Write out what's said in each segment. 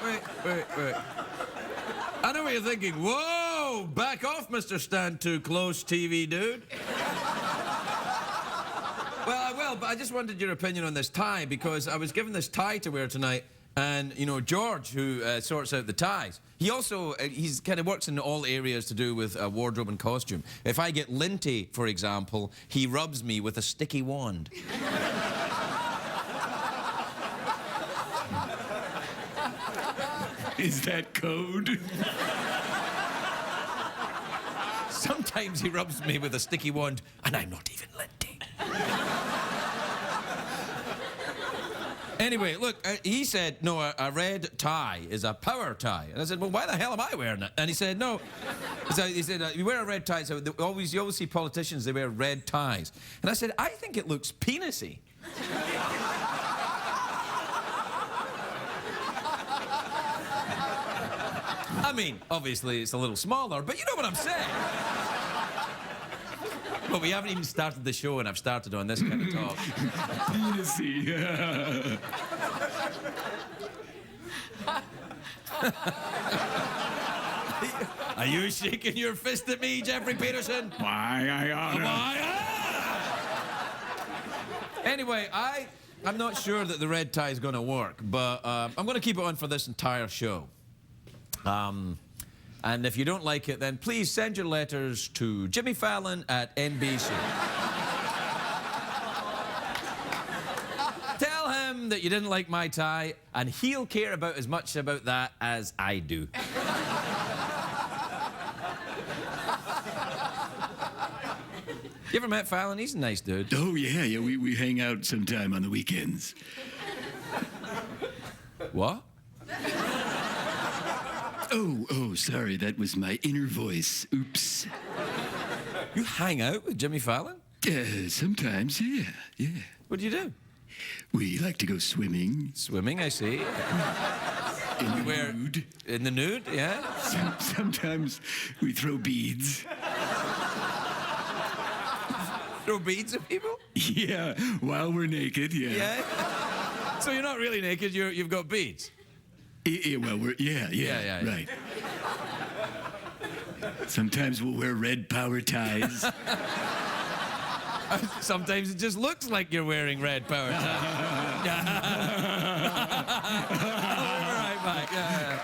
wait. I know what you're thinking. Whoa, back off, Mr. Stand Too Close TV dude. Well, I will, but I just wanted your opinion on this tie, because I was given this tie to wear tonight, and, you know, George, who sorts out the ties, he also, he's kind of works in all areas to do with wardrobe and costume. If I get linty, for example, he rubs me with a sticky wand. Is that code? Sometimes he rubs me with a sticky wand, and I'm not even linty. Anyway, look, he said, no, a red tie is a power tie. And I said, well, why the hell am I wearing it? And he said, no. He said, you wear a red tie. So you always see politicians, they wear red ties. And I said, I think it looks penisy. I mean, obviously, it's a little smaller, but you know what I'm saying. But we haven't even started the show, and I've started on this kind of talk. Penisy. Are you shaking your fist at me, Jeffrey Peterson? Why, I oughta. Anyway, I'm not sure that the red tie is going to work, but I'm going to keep it on for this entire show. And if you don't like it, then please send your letters to Jimmy Fallon at NBC. Tell him that you didn't like my tie, and he'll care about as much about that as I do. You ever met Fallon? He's a nice dude. Oh, yeah, we hang out sometime on the weekends. What? Oh, sorry, that was my inner voice. Oops. You hang out with Jimmy Fallon? Sometimes, yeah. What do you do? We like to go swimming. Swimming, I see. In the nude. In the nude, yeah? Sometimes we throw beads. Throw beads at people? Yeah, while we're naked, yeah. Yeah? So you're not really naked, you've got beads? Yeah, well, yeah, right. Sometimes we'll wear red power ties. Sometimes it just looks like you're wearing red power ties. I'll be right back. Yeah.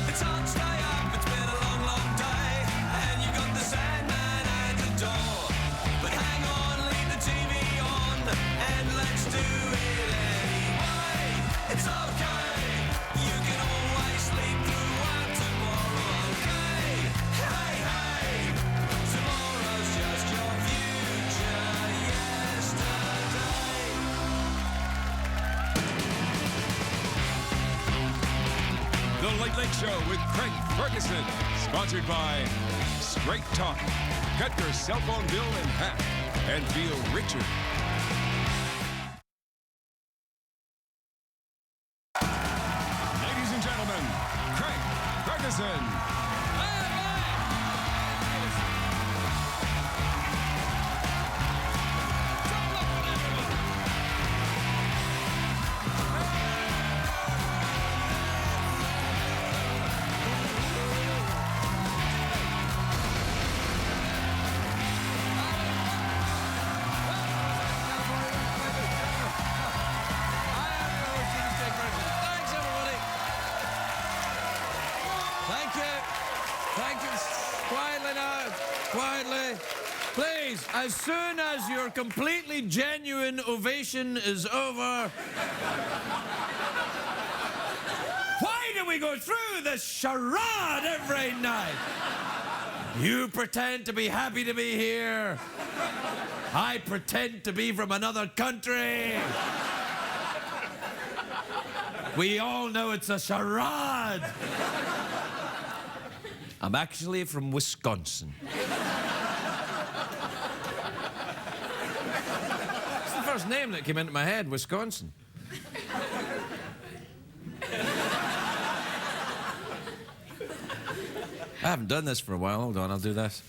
It's hard to stay up, it's been a long, long day, and you got the Sandman at the door. But hang on, leave the TV on, and let's do it anyway. It's okay, you can always sleep through one tomorrow, okay? Hey, tomorrow's just your future yesterday. The Late Late Show with Craig Ferguson, sponsored by Straight Talk. Cut your cell phone bill in half and feel richer. Ladies and gentlemen, Craig Ferguson. Thanks, everybody. Thank you. Quietly now. Quietly. Please, as soon as your completely genuine ovation is over, why do we go through this charade every night? You pretend to be happy to be here. I pretend to be from another country. We all know it's a charade. I'm actually from Wisconsin. It's the first name that came into my head, Wisconsin. I haven't done this for a while. Hold on, I'll do this.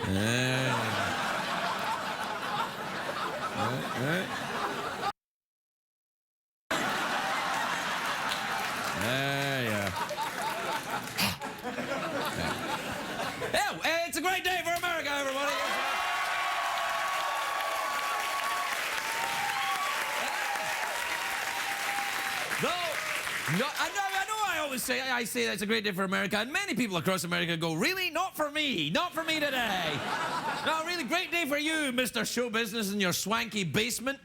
Right. it's a great day for America, everybody. No, I know I always say, I say that's a great day for America, and many people across America go, really? Not for me. Not for me today. No, really, great day for you, Mr. Show Business in your swanky basement.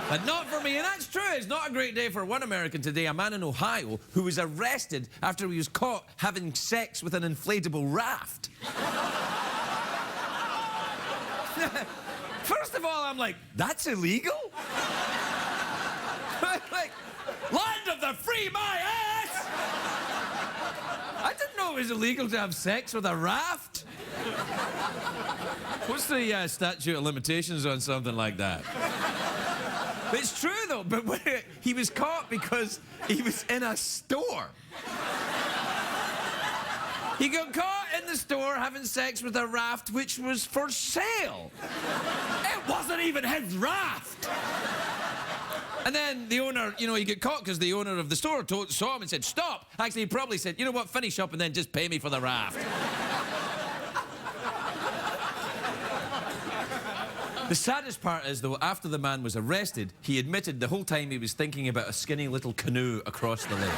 But not for me, and that's true. It's not a great day for one American today, a man in Ohio who was arrested after he was caught having sex with an inflatable raft. First of all, I'm like, that's illegal? Like, land of the free my ass! I didn't know it was illegal to have sex with a raft. What's the statute of limitations on something like that? It's true, though, but he was caught because he was in a store. He got caught in the store having sex with a raft which was for sale. It wasn't even his raft. And then the owner, you know, he got caught because the owner of the store saw him and said, stop. Actually, he probably said, you know what, finish up and then just pay me for the raft. The saddest part is, though, after the man was arrested, he admitted the whole time he was thinking about a skinny little canoe across the lake.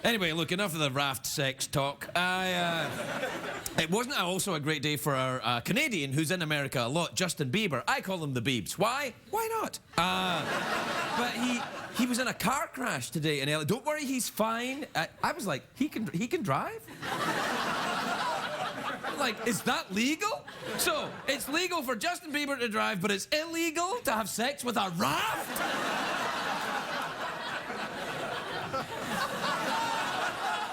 Anyway, look, enough of the raft sex talk. It wasn't also a great day for our Canadian who's in America a lot, Justin Bieber. I call him the Biebs. Why? Why not? But he was in a car crash today in LA. Don't worry, he's fine. I was like, he can drive? Like, is that legal? So, it's legal for Justin Bieber to drive, but it's illegal to have sex with a raft? What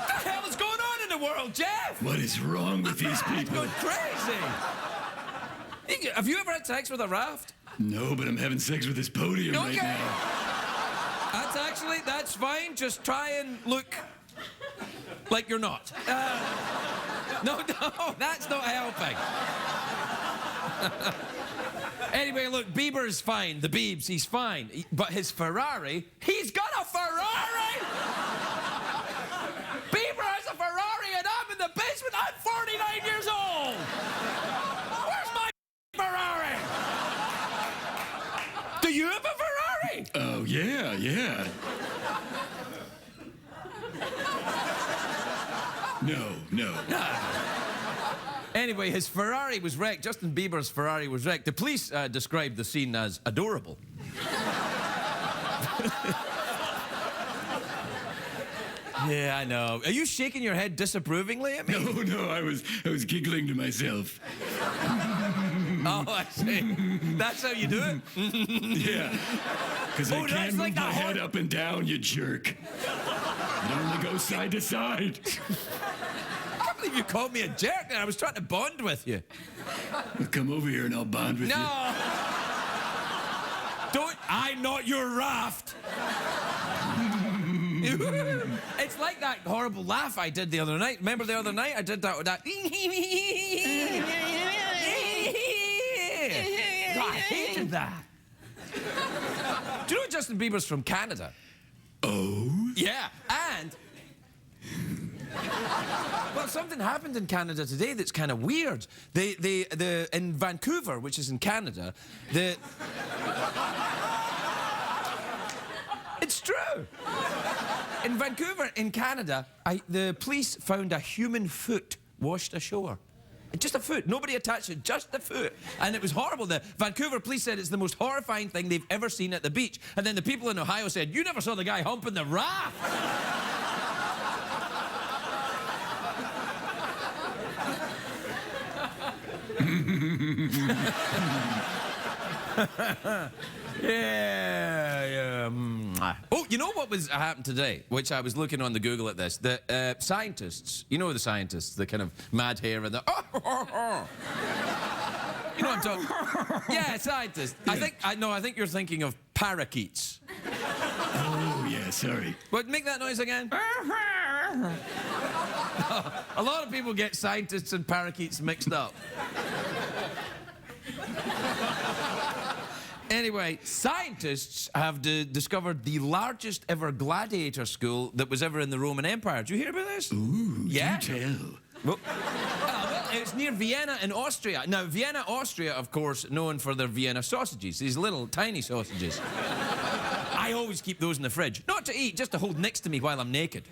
the hell is going on in the world, Jeff? What is wrong with these It's people? going crazy. Have you ever had sex with a raft? No, but I'm having sex with this podium right Okay. now. That's fine. Just try and look like you're not. No, that's not helping. Anyway, look, Bieber's fine. The Biebs, he's fine. But his Ferrari, he's got a Ferrari! Bieber has a Ferrari and I'm in the basement. I'm 49 years old. Where's my Ferrari? Do you have a Ferrari? Oh, yeah. No. Anyway, his Ferrari was wrecked. Justin Bieber's Ferrari was wrecked. The police described the scene as adorable. Yeah, I know. Are you shaking your head disapprovingly at me? No, I was giggling to myself. Oh, I see. That's how you do it? Yeah. Because I Oh, can't that's move like my the head up and down, you jerk. It only goes side to side. I can't believe you called me a jerk and I was trying to bond with you. Well, come over here and I'll bond with you. No! I'm not your raft! It's like that horrible laugh I did the other night. Remember the other night I did that with that? I hated that. Do you know Justin Bieber's from Canada? Oh? Yeah, and... Well, something happened in Canada today that's kind of weird. In Vancouver, which is in Canada, It's true. In Vancouver, in Canada, the police found a human foot washed ashore. Just a foot. Nobody attached it, just the foot. And it was horrible. The Vancouver police said it's the most horrifying thing they've ever seen at the beach. And then the people in Ohio said, you never saw the guy humping the raft. Yeah. Oh, you know what was happened today, which I was looking on the Google at this. The scientists, you know the scientists, the kind of mad hair and the you know what I'm talking. Yeah, scientists. Yeah. I think you're thinking of parakeets. Oh, yeah, sorry. What? Make that noise again. A lot of people get scientists and parakeets mixed up. Anyway, scientists have discovered the largest ever gladiator school that was ever in the Roman Empire. Did you hear about this? Ooh, Yeah? do tell. Well, it's near Vienna in Austria. Now, Vienna, Austria, of course, known for their Vienna sausages, these little tiny sausages. I always keep those in the fridge. Not to eat, just to hold next to me while I'm naked.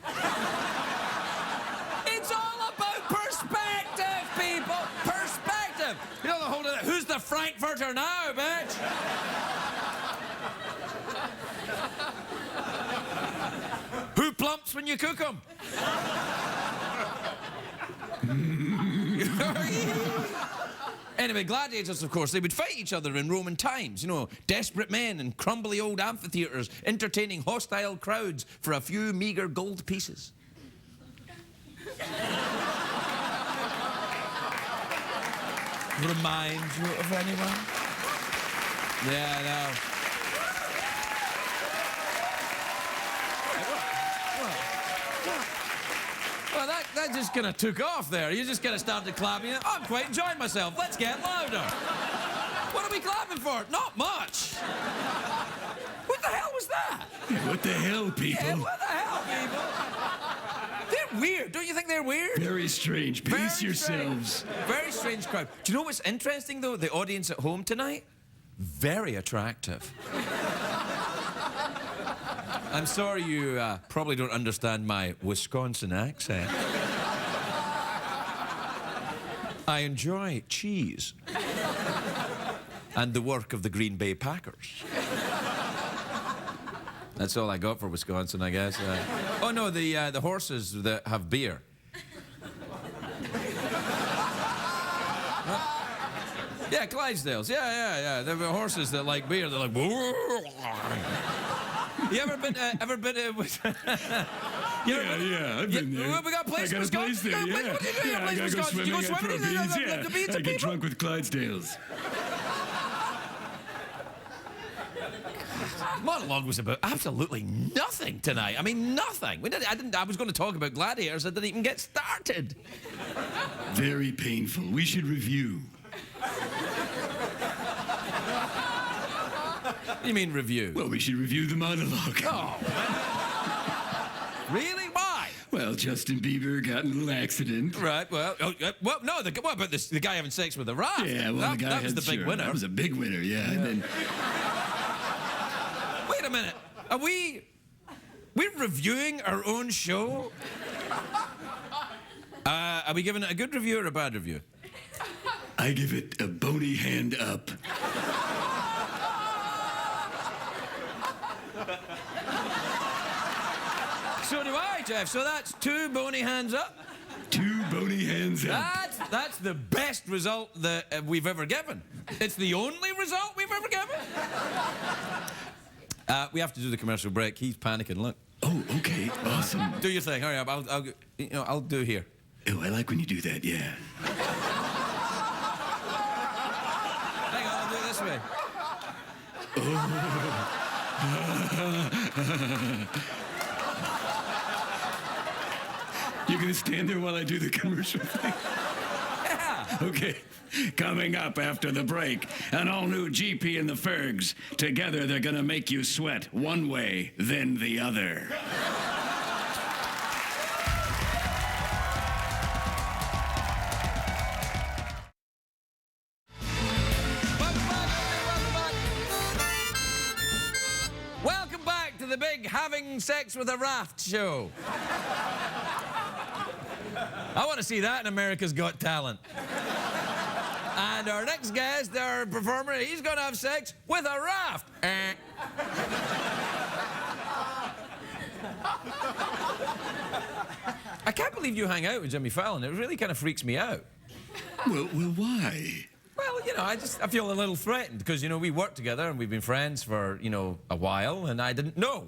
It's all about perspective, people! Perspective! You know the whole of that, who's the Frankfurter now, bitch? Who plumps when you cook them? Anyway, gladiators, of course, they would fight each other in Roman times. You know, desperate men in crumbly old amphitheaters entertaining hostile crowds for a few meager gold pieces. Remind you of anyone? Yeah, I know. Well, that just kind of took off there. You just kind of started clapping. I'm quite enjoying myself. Let's get louder. What are we clapping for? Not much. What the hell was that? What the hell, people? Yeah, what the hell, people? They're weird. Don't you think they're weird? Very strange. Pace yourselves. Strange. Very strange crowd. Do you know what's interesting, though? The audience at home tonight? Very attractive. I'm sorry you probably don't understand my Wisconsin accent. I enjoy cheese and the work of the Green Bay Packers. That's all I got for Wisconsin, I guess. Oh, no, the horses that have beer. Yeah, Clydesdales. Yeah. There were horses that like beer. They're like... You ever been with... Yeah, I've been there. We got a place I got a place there, What do you do? Yeah, I gotta go swimming You go at swimming? Probeans, yeah. To beat the I get people? drunk with Clydesdales. Monologue was about absolutely nothing tonight. I mean, nothing. I was going to talk about gladiators. I didn't even get started. Very painful. We should review. What do you mean review? Well, we should review the monologue. Oh, really? Why? Well, Justin Bieber got in a little accident. Right. Well, no. What about this? The guy having sex with a raft? Yeah, well, the guy that was the big winner. That was a big winner, yeah. And then Wait a minute. We're reviewing our own show? Are we giving it a good review or a bad review? I give it a bony hand up. So do I, Jeff. So that's 2 bony hands up. 2 bony hands up. That's the best result that we've ever given. It's the only result we've ever given. We have to do the commercial break. He's panicking. Look. Oh, okay. Awesome. Do your thing. Hurry up. I'll do here. Oh, I like when you do that, yeah. Hang on. I'll do it this way. You're gonna stand there while I do the commercial thing? Yeah. Okay. Coming up after the break, an all-new GP and the Fergs. Together, they're gonna make you sweat one way, then the other. Welcome back to the big Having Sex with a Raft show. I want to see that in America's Got Talent. And our next guest, our performer, he's going to have sex with a raft. I can't believe you hang out with Jimmy Fallon. It really kind of freaks me out. Well, why? Well, you know, I feel a little threatened because, you know, we work together and we've been friends for, you know, a while, and I didn't know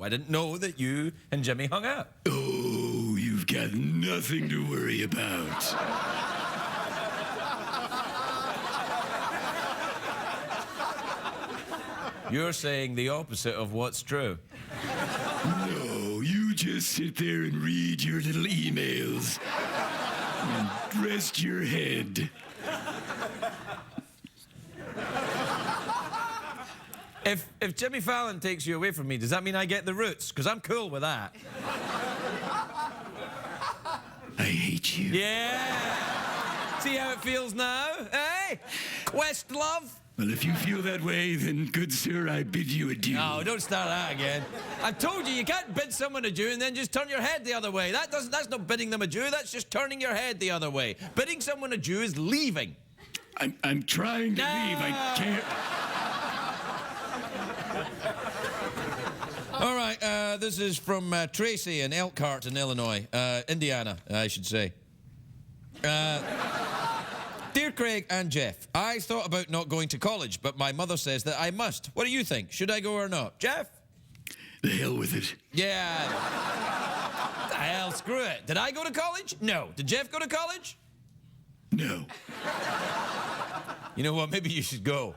that you and Jimmy hung out. Oh, you've got nothing to worry about. You're saying the opposite of what's true. No, you just sit there and read your little emails and rest your head. If Jimmy Fallon takes you away from me, does that mean I get the roots? Because I'm cool with that. I hate you. Yeah. See how it feels now, eh? Questlove? Well, if you feel that way, then, good sir, I bid you adieu. No, don't start that again. I've told you can't bid someone adieu and then just turn your head the other way. That's not bidding them adieu, that's just turning your head the other way. Bidding someone adieu is leaving. I'm trying to leave. I can't. All right, this is from Tracy in Elkhart in Illinois, Indiana, I should say. Dear Craig and Jeff, I thought about not going to college, but my mother says that I must. What do you think? Should I go or not? Jeff? The hell with it. Yeah. The hell, screw it. Did I go to college? No. Did Jeff go to college? No. You know what? Maybe you should go.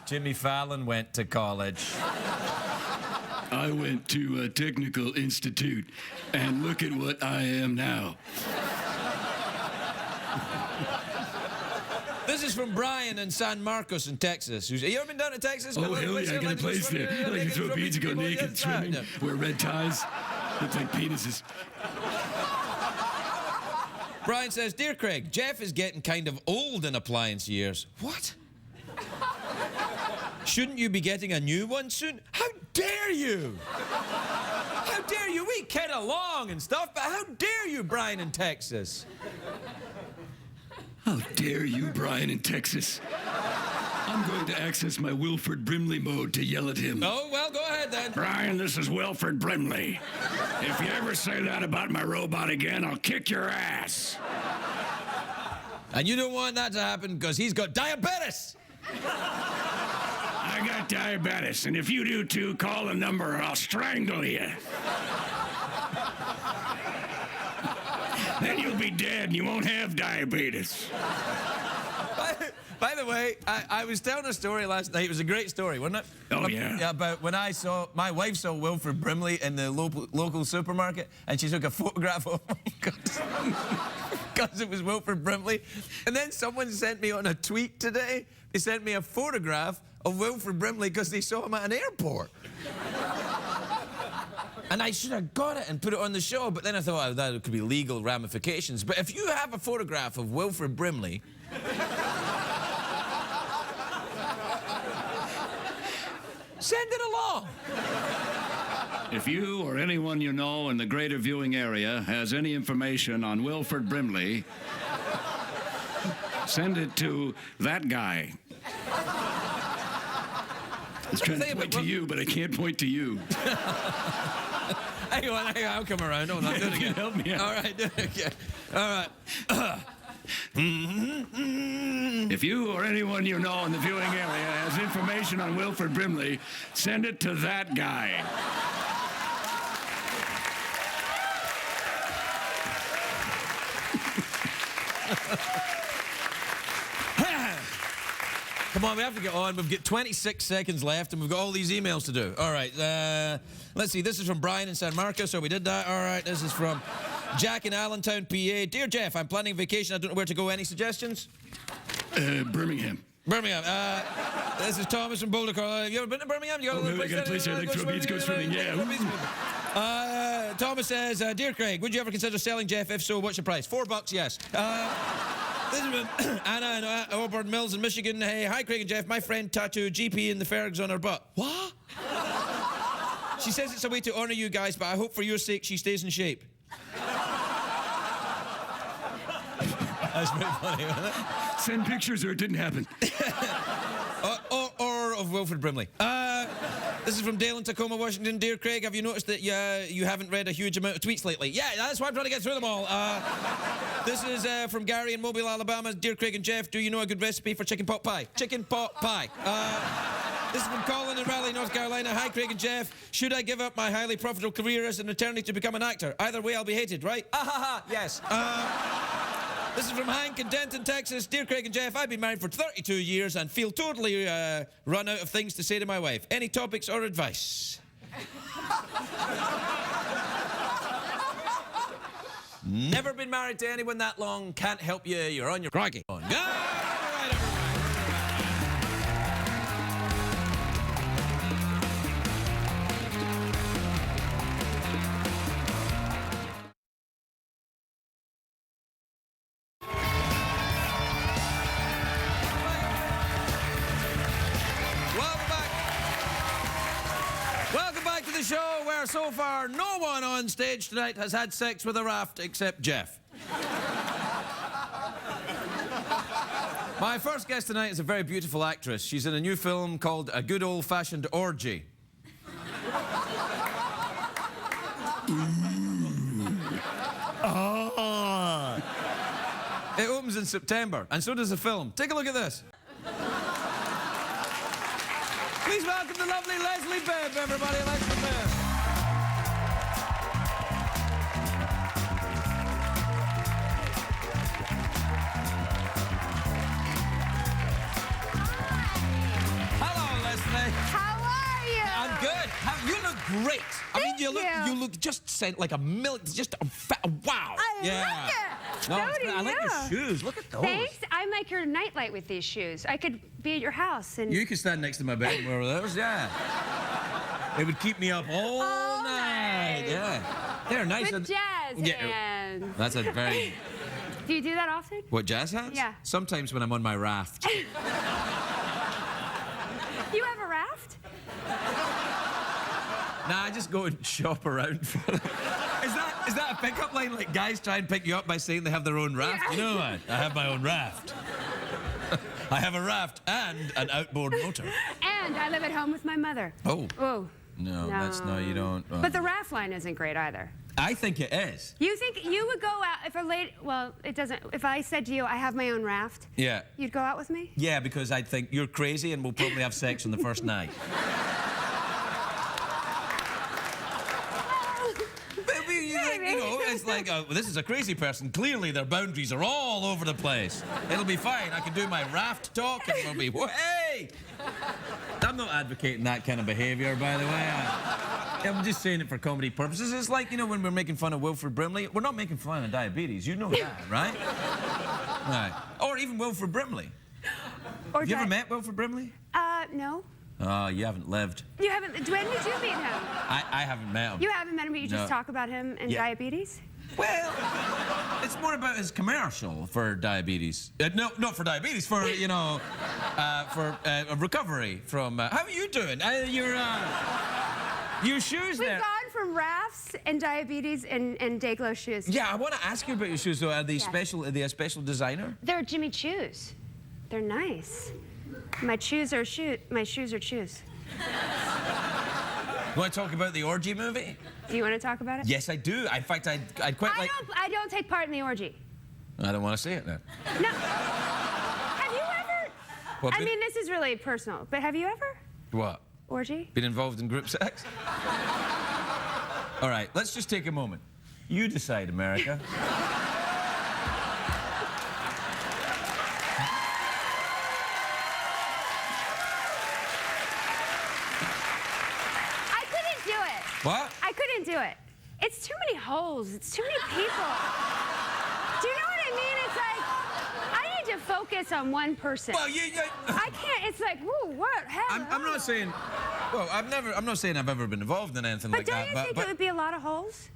Jimmy Fallon went to college. I went to a technical institute, and look at what I am now. This is from Brian in San Marcos in Texas. You ever been down to Texas? Oh, hell yeah, I got a place there. I like to throw beads and go naked, swimming, wear red ties, look like penises. Brian says, Dear Craig, Jeff is getting kind of old in appliance years. What? Shouldn't you be getting a new one soon? How dare you? How dare you? We get along and stuff, but how dare you, Brian in Texas? How dare you, Brian in Texas? I'm going to access my Wilford Brimley mode to yell at him. Oh, well, go ahead then. Brian, this is Wilford Brimley. If you ever say that about my robot again, I'll kick your ass. And you don't want that to happen because he's got diabetes. I got diabetes, and if you do too, call the number or I'll strangle you. Then you'll be dead and you won't have diabetes. By the way, I was telling a story last night. It was a great story, wasn't it? Oh, yeah. About when my wife saw Wilford Brimley in the local supermarket, and she took a photograph of him because it was Wilford Brimley. And then someone sent me on a tweet today, they sent me a photograph of Wilford Brimley because they saw him at an airport. And I should have got it and put it on the show, but then I thought, oh, that could be legal ramifications. But if you have a photograph of Wilford Brimley, send it along. If you or anyone you know in the greater viewing area has any information on Wilford Brimley, send it to that guy. I was trying to point to you, but I can't point to you. Hang on, I'll come around. Hold on, do it again. Help me out. All right, do it again. All right. If you or anyone you know in the viewing area has information on Wilford Brimley, send it to that guy. Come on, we have to get on. We've got 26 seconds left, and we've got all these emails to do. All right, let's see. This is from Brian in San Marcos, so we did that. All right, this is from Jack in Allentown, PA. Dear Jeff, I'm planning a vacation. I don't know where to go. Any suggestions? Birmingham. Birmingham. This is Thomas from Boulder, Colorado. Have you ever been to Birmingham? You got I got a place there. Like throw beads, go swimming. Yeah. Thomas says, Dear Craig, would you ever consider selling Jeff? If so, what's your price? $4, yes. This is from Anna in Auburn Mills in Michigan. Hey, hi, Craig and Jeff. My friend tattooed GP in the Fergs on her butt. What? She says it's a way to honor you guys, but I hope for your sake she stays in shape. That's pretty funny, wasn't it? Send pictures or it didn't happen. Or of Wilford Brimley. This is from Dale in Tacoma, Washington. Dear Craig, have you noticed that you haven't read a huge amount of tweets lately? Yeah, that's why I'm trying to get through them all. This is from Gary in Mobile, Alabama. Dear Craig and Jeff, do you know a good recipe for chicken pot pie? Chicken pot pie. This is from Colin in Raleigh, North Carolina. Hi, Craig and Jeff. Should I give up my highly profitable career as an attorney to become an actor? Either way, I'll be hated, right? Yes. This is from Hank in Denton, Texas. Dear Craig and Jeff, I've been married for 32 years and feel totally run out of things to say to my wife. Any topics or advice? Never been married to anyone that long. Can't help you. You're on your crikey. All right, everybody. to the show where so far no one on stage tonight has had sex with a raft except Jeff. My first guest tonight is a very beautiful actress. She's in a new film called A Good Old-Fashioned Orgy. It opens in September, and so does the film. Take a look at this. Please welcome the lovely Leslie Bibb, everybody. Leslie Bibb. Hello, Leslie. How are you? I'm good. You look great. You look just like a milk, just a wow. I like it. No, So it's do great. I like you. your shoes. Look at those. Thanks. I'm like your nightlight with these shoes. I could be at your house and... You could stand next to my bed and wear those, yeah. It would keep me up all night. Yeah. They're nice. With jazz hands. That's a very... Do you do that often? What, jazz hands? Yeah. Sometimes when I'm on my raft. You have a raft? Nah, I just go and shop around for them. Is that a pickup line? Like guys try and pick you up by saying they have their own raft? Yeah. You know what? I have my own raft. I have a raft and an outboard motor. And I live at home with my mother. Oh. Oh. No, that's no, you don't. But the raft line isn't great either. I think it is. You think you would go out if a lady... Well, it doesn't... If I said to you, I have my own raft, Yeah. you'd go out with me? Yeah, because I'd think you're crazy and we'll probably have sex on the first night. You know, it's like, well, this is a crazy person. Clearly, their boundaries are all over the place. It'll be fine. I can do my raft talk and it'll be, hey! I'm not advocating that kind of behavior, by the way. I'm just saying it for comedy purposes. It's like, you know, when we're making fun of Wilfred Brimley, we're not making fun of diabetes. You know that, right? Right. Or even Wilfred Brimley. Or Have you ever met Wilfred Brimley? No. Oh, you haven't lived. You haven't... When did you meet him? I haven't met him. You haven't met him, but you just No. talk about him and Yeah. diabetes? Well, it's more about his commercial for diabetes. No, not for diabetes, for, you know, for recovery from... how are you doing? Your shoes We've there. gone from rafts and diabetes and Dayglow shoes. Yeah, I want to ask you about your shoes, though. Are they Yeah. a special designer? They're Jimmy Choos. They're nice. My shoes are shoes. You want to talk about the orgy movie? Do you want to talk about it? Yes, I do. In fact, I'd quite like... I don't take part in the orgy. I don't want to see it, then. No. Have you ever... What, I been- mean, this is really personal, but have you ever? What? Orgy? Been involved in group sex? All right, let's just take a moment. You decide, America. I couldn't do it. What? I couldn't do it. It's too many holes. It's too many people. Do you know what I mean? It's like, I need to focus on one person. Well, I can't. It's like, whoa, what? Hell, I'm not saying... Well, I'm not saying I've ever been involved in anything But like don't that, you but... think it would be a lot of holes?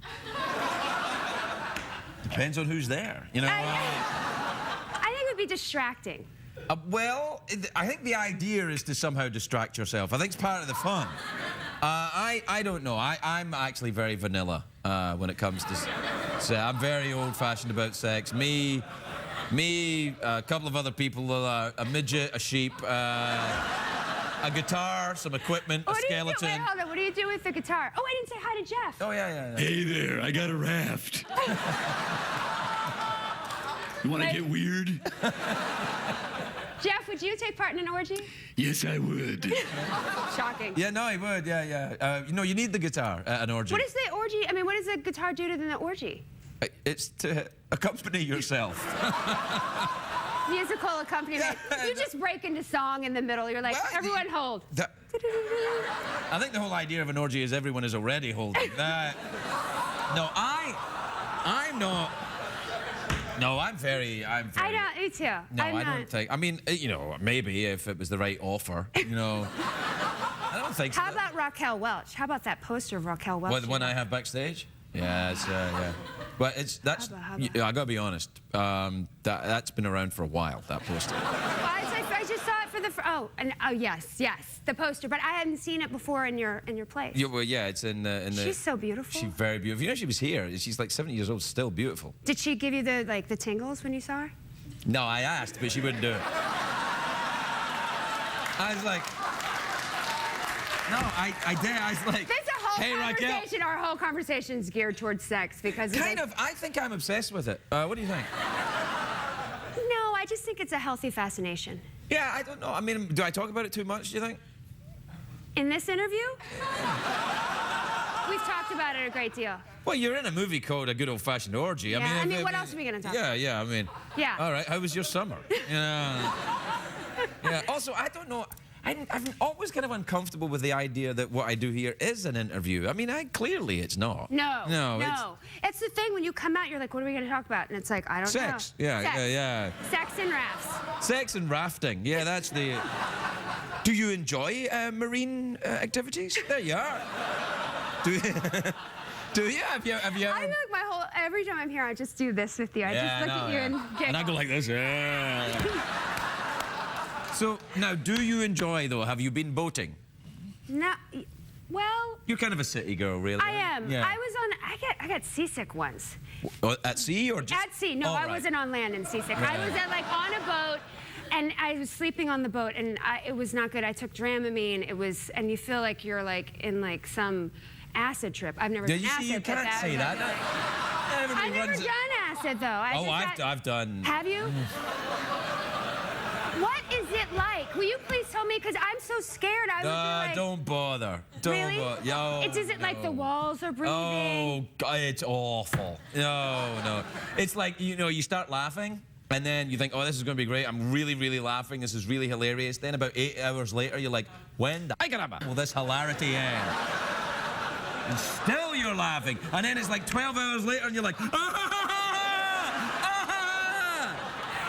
Depends on who's there, you know? I think it would be distracting. I think the idea is to somehow distract yourself. I think it's part of the fun. I don't know. I'm actually very vanilla when it comes to sex. I'm very old-fashioned about sex. Me, a couple of other people, a midget, a sheep, a guitar, some equipment, a What do you do? skeleton. Wait, hold on. What do you do with the guitar? Oh, I didn't say hi to Jeff. Oh, yeah. Hey there, I got a raft. You want to get weird? Jeff, would you take part in an orgy? Yes, I would. Shocking. Yeah, no, he would, yeah. You know, you need the guitar at an orgy. What is the orgy? I mean, what does the guitar do to the orgy? It's to accompany yourself. Musical accompaniment. Yeah. You just break into song in the middle. You're like, Well, everyone hold. I think the whole idea of an orgy is everyone is already holding. No, I'm not. No, I'm very. I don't. Me too. No, I'm I not. don't think. I mean, you know, maybe if it was the right offer, you know. I don't think so. How about Raquel Welch? How about that poster of Raquel Welch? What, the one I have backstage? Yeah, it's yeah. But that's. How about? I gotta be honest. That's been around for a while. That poster. I just saw it for yes, the poster. But I hadn't seen it before in your place. Yeah, well, yeah, it's in the. She's so beautiful. She's very beautiful. You know, she was here. She's like 70 years old, still beautiful. Did she give you the tingles when you saw her? No, I asked, but she wouldn't do it. I was like, no, I did. I was like, There's a whole hey, conversation. Raquel. Our whole conversation is geared towards sex because Kind of. I think I'm obsessed with it. What do you think? No, I just think it's a healthy fascination. Yeah, I don't know. I mean, do I talk about it too much, do you think? In this interview, we've talked about it a great deal. Well, you're in a movie called A Good Old-Fashioned Orgy. Yeah, I mean, what else are we going to talk about? Yeah, I mean. Yeah. All right, how was your summer? Yeah. Yeah. Also, I don't know. I'm always kind of uncomfortable with the idea that what I do here is an interview. I mean, clearly it's not. No. It's the thing when you come out, you're like, what are we going to talk about? And it's like, I don't know. Sex. Yeah, Sex. yeah. Sex and rafts. Sex and rafting. Yeah, that's the. Do you enjoy marine activities? There you are. Do you? Have you I ever? feel like every time I'm here, I just do this with you. I just look at you and giggle. And I go like this. Yeah. So now, do you enjoy though? Have you been boating? No, well, You're kind of a city girl, really. I am. Yeah. I got seasick once. At sea or just? At sea. No, Oh, I right. wasn't on land and seasick. Right. I was on a boat, and I was sleeping on the boat, and it was not good. I took Dramamine. And you feel like you're in some acid trip. I've never Yeah, done you acid. see, you but can't say that. Everybody I've never runs it. done acid though. I've done. Have you? What is it like? Will you please tell me? Because I'm so scared. I would be like, Don't bother. Don't really? bother. Yo, Is it like the walls are breathing? Oh, God, it's awful. No. It's like, you start laughing, and then you think, oh, this is going to be great. I'm really, really laughing. This is really hilarious. Then about 8 hours later, you're like, when the will this hilarity end? And still you're laughing. And then it's like 12 hours later, and you're like,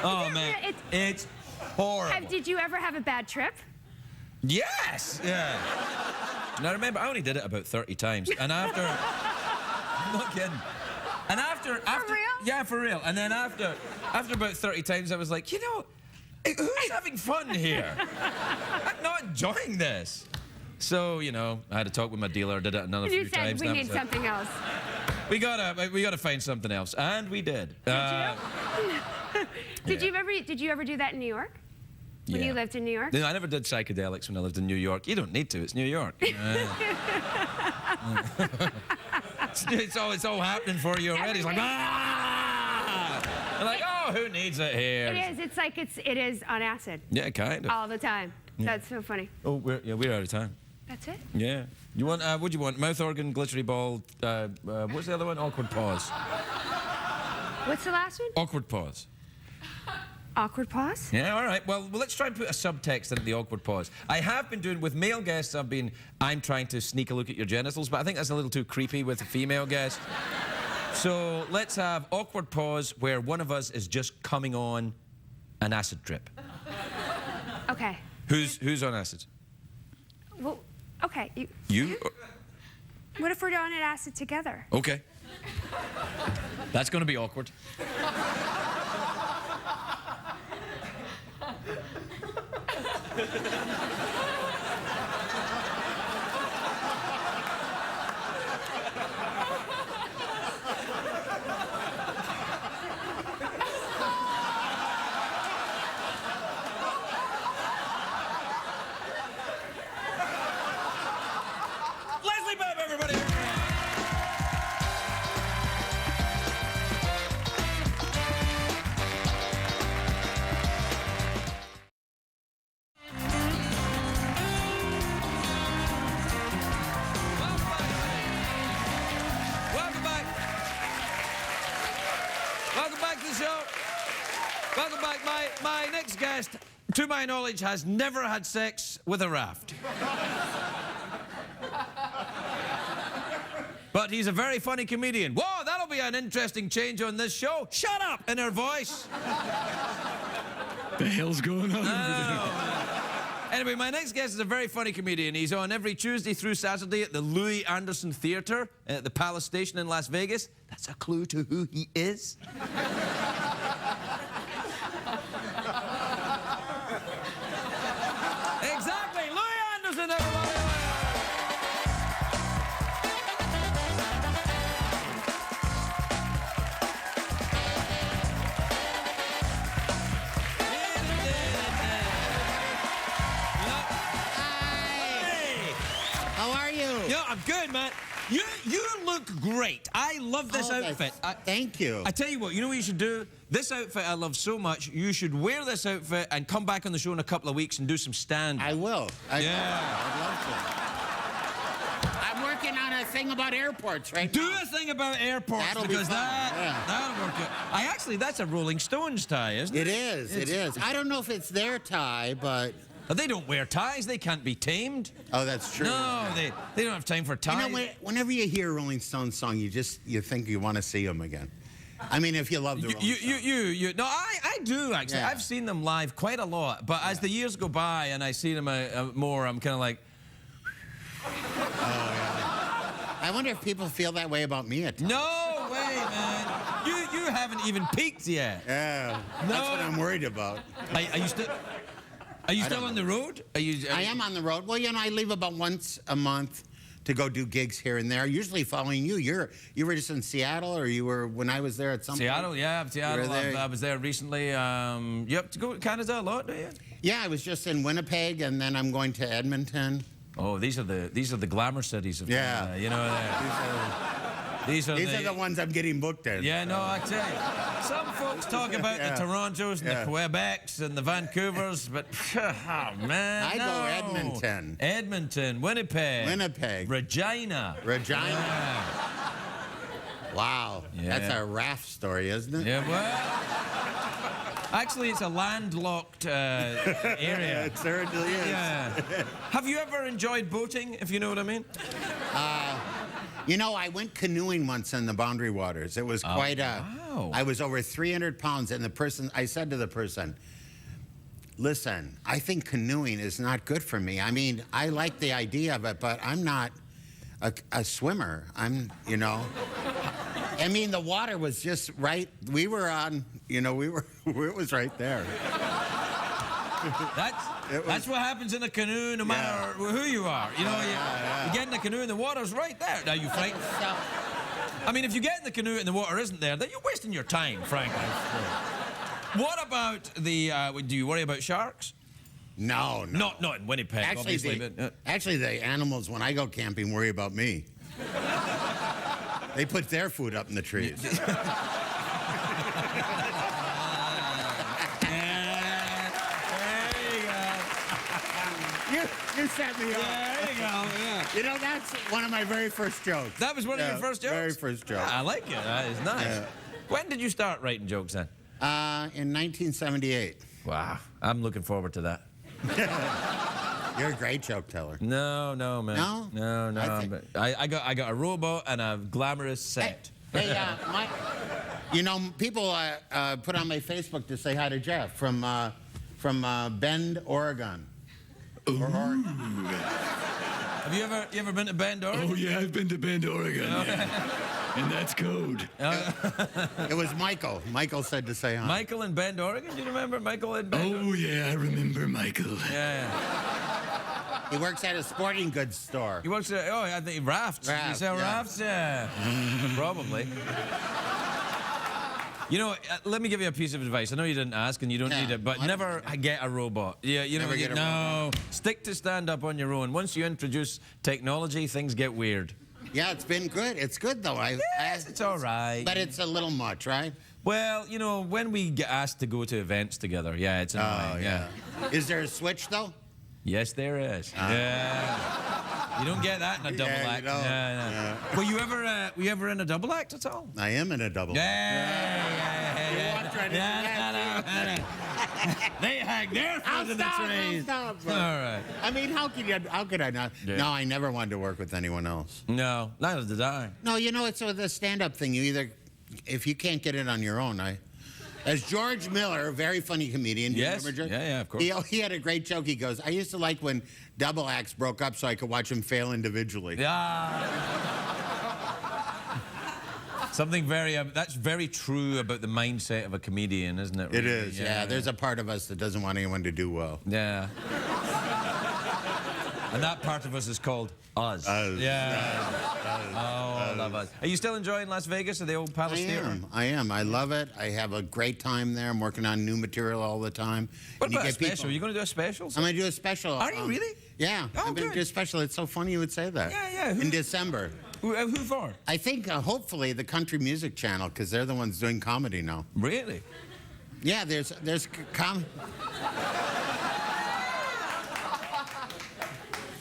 Oh, man. It's horrible. Did you ever have a bad trip? Yes! Yeah. Now remember, I only did it about 30 times. And after... I'm not kidding. And after... For real? Yeah, for real. And then after about 30 times, I was like, who's having fun here? I'm not enjoying this. So, I had to talk with my dealer, did it another few You times. said we need something else. We gotta find something else. And we did. Did you ever do that in New York? When you lived in New York? No, I never did psychedelics when I lived in New York. You don't need to. It's New York. It's all happening for you already. It's like, You're like, oh, who needs it here? It is. It's like it is on acid. Yeah, kind of. All the time. That's so funny. Oh, we're out of time. That's it? Yeah. You want? What do you want? Mouth organ, glittery ball. What's the other one? Awkward pause. What's the last one? Awkward pause. Awkward pause? Yeah, all right. Well, let's try and put a subtext in the awkward pause. I have been doing, with male guests, I'm trying to sneak a look at your genitals, but I think that's a little too creepy with a female guest. So let's have awkward pause where one of us is just coming on an acid trip. Okay. Who's on acid? Well, okay. You? What if we're on an acid together? Okay. That's going to be awkward. Leslie Bibb, everybody! Welcome back. Welcome back to the show. Welcome back. My next guest, to my knowledge, has never had sex with a raft. But he's a very funny comedian. Whoa, that'll be an interesting change on this show. Shut up, in her voice. The hell's going on? Anyway, my next guest is a very funny comedian. He's on every Tuesday through Saturday at the Louie Anderson Theatre at the Palace Station in Las Vegas. That's a clue to who he is. I'm good, man. You look great. I love this outfit. Thank you. I tell you what you should do? This outfit I love so much, you should wear this outfit and come back on the show in a couple of weeks and do some stand-up. I will. Yeah. I'd love to. I'm working on a thing about airports right now. Do a thing about airports That'll be because fun, that'll work out. That's a Rolling Stones tie, isn't it? It is. I don't know if it's their tie, but... But they don't wear ties. They can't be tamed. Oh, that's true. No, they don't have time for ties. You know, whenever you hear a Rolling Stones song, you think you want to see them again. I mean, if you love the Rolling Stones. No, I do, actually. Yeah. I've seen them live quite a lot. But as the years go by and I see them more, I'm kind of like... I wonder if people feel that way about me at times. No way, man. You haven't even peaked yet. Yeah, that's what I'm worried about. Are you still on the road? I am on the road. Well, you know, I leave about once a month to go do gigs here and there. Usually following you. You were just in Seattle, or you were when I was there at some Seattle, point? yeah, Seattle. I was there recently. You have to go to Canada a lot, do you? Yeah, I was just in Winnipeg, and then I'm going to Edmonton. Oh, these are the glamour cities of Canada. You know, these are the ones I'm getting booked in. Yeah, no, I tell you. Some folks talk about the Torontos and the Quebecs and the Vancouvers, but, oh, man, I go Edmonton. Edmonton, Winnipeg. Regina. Yeah. Wow. Yeah. That's a raft story, isn't it? Yeah, well... Actually, it's a landlocked area. It certainly is. Yeah. Have you ever enjoyed boating, if you know what I mean? You know, I went canoeing once in the Boundary Waters. It was quite wow. I was over 300 pounds, and I said to the person, listen, I think canoeing is not good for me. I mean, I like the idea of it, but I'm not a swimmer. You know. I mean, the water was just right. We were on, you know, it was right there. That's what happens in a canoe, no matter who you are. You know, you get in the canoe and the water's right there. Now you frightened. I mean, if you get in the canoe and the water isn't there, then you're wasting your time, frankly. What about the? Do you worry about sharks? No. Not in Winnipeg, obviously. Actually, the animals when I go camping worry about me. They put their food up in the trees. You set me up. Yeah, there you go. Yeah. You know, that's one of my very first jokes. That was one of your first jokes? Very first joke. I like it. That is nice. Yeah. When did you start writing jokes then? In 1978. Wow. I'm looking forward to that. You're a great joke teller. No, man. No? No. I got a robot and a glamorous set. Hey, you know, people put on my Facebook to say hi to Jeff from Bend, Oregon. Have you ever been to Bend, Oregon? Oh, yeah, I've been to Bend, Oregon. Yeah. And that's code. It was Michael. Michael said to say hi. Michael in Bend, Oregon? Do you remember Michael in Bend? Oh, yeah, I remember Michael. Yeah. He works at a sporting goods store. He works at, I think rafts. You sell rafts? Yeah. Probably. You know, let me give you a piece of advice. I know you didn't ask and you don't need it, but never get a robot. Yeah, you never get a robot. Stick to stand up on your own. Once you introduce technology, things get weird. Yeah, it's been good. It's good, though. Yes, it's all right. But it's a little much, right? Well, you know, when we get asked to go to events together, yeah, it's annoying. Yeah. Is there a switch, though? Yes, there is. Yeah. You don't get that in a double act. You don't. Yeah. Were you ever in a double act at all? I am in a double act. They hang their foot in the trees. All right. I mean, how could I not? Yeah. No, I never wanted to work with anyone else. No, neither did I. No, you know, it's with the stand-up thing. You either, if you can't get it on your own, as George Miller, a very funny comedian. Do you remember George? Yeah, of course. He had a great joke. He goes, I used to like when double acts broke up so I could watch them fail individually. Yeah. Something that's very true about the mindset of a comedian, isn't it? Really? It is, yeah. There's a part of us that doesn't want anyone to do well. Yeah. And that part of us is called us. Us. Yeah. Oh, I love us. Are you still enjoying Las Vegas at the old Palace Theater? I am. I love it. I have a great time there. I'm working on new material all the time. What And you about a get people- special? Are you going to do a special? I'm going to do a special. Are you really? Yeah. Oh, I'm going good. to do a special. It's so funny you would say that. Yeah, yeah. In December. Who for? I think hopefully the Country Music Channel, because they're the ones doing comedy now. Really? Yeah, there's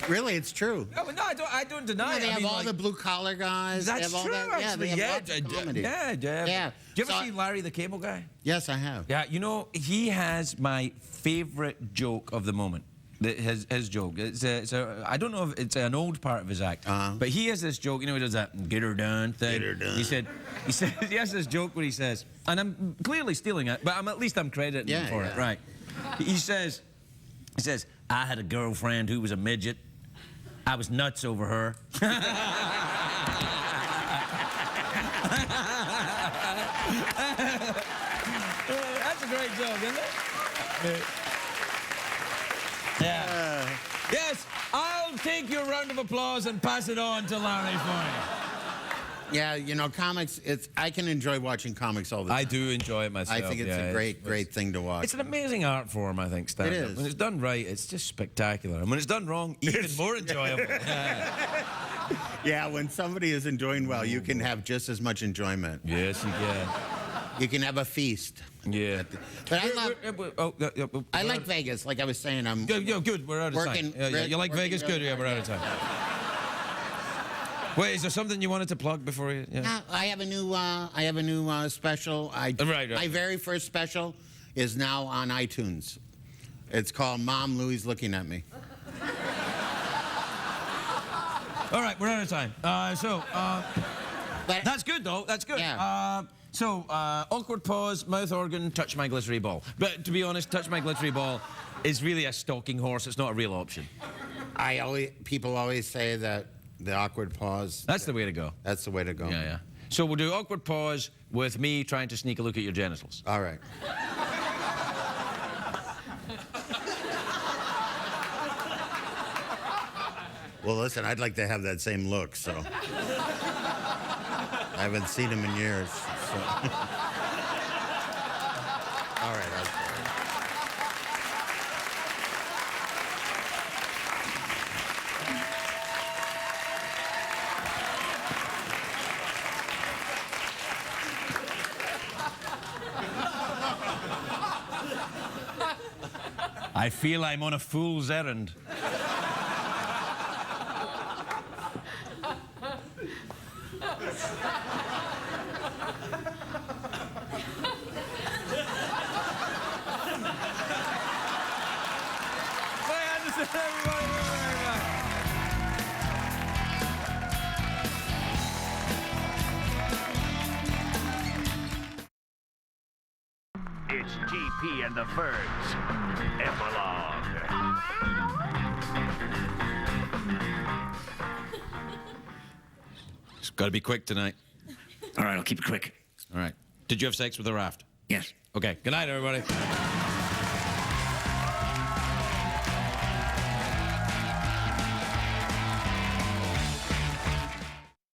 Really, it's true. No, I don't deny it. They I have mean, all like, the blue collar guys. That's they have all true, that. Yeah, actually. they have lots of comedy. Yeah. Yeah. Do you ever So see Larry the Cable Guy? Yes, I have. Yeah, you know, he has my favorite joke of the moment. His joke. I don't know if it's an old part of his act, but he has this joke. You know, he does that "get her done" thing. Get her done. He said he has this joke where he says, and I'm clearly stealing it, but at least I'm crediting him for it, right? He says, I had a girlfriend who was a midget. I was nuts over her. That's a great joke, isn't it? Yeah. Yes, I'll take your round of applause and pass it on to Larry for you. Yeah, you know, comics, I can enjoy watching comics all the time. I do enjoy it myself. I think it's a great thing to watch. It's an amazing art form, I think, stand-up. It is. When it's done right, it's just spectacular. And when it's done wrong, even more enjoyable. Yeah, when somebody is enjoying well, you can have just as much enjoyment. Yes, you can. You can have a feast. Yeah. But I like Vegas, like I was saying. I'm good. We're out of Working- time. Yeah, you like working Vegas? really Good. Yeah, we're out of time. Wait, is there something you wanted to plug before you? Yeah. I have a new special. Right. My very first special is now on iTunes. It's called Mom, Louie's Looking at Me. All right, we're out of time. But That's good, though. That's good. Yeah. Awkward pause, mouth organ, touch my glittery ball. But to be honest, touch my glittery ball is really a stalking horse. It's not a real option. people always say that the awkward pause. That's the way to go. That's the way to go. Yeah. So we'll do awkward pause with me trying to sneak a look at your genitals. All right. Well, listen, I'd like to have that same look, so. I haven't seen him in years. So. All right, I'll try. I feel I'm on a fool's errand. It's GP and the Fergs. Epilogue. It's got to be quick tonight. All right, I'll keep it quick. All right. Did you have sex with a raft? Yes. Okay. Good night, everybody.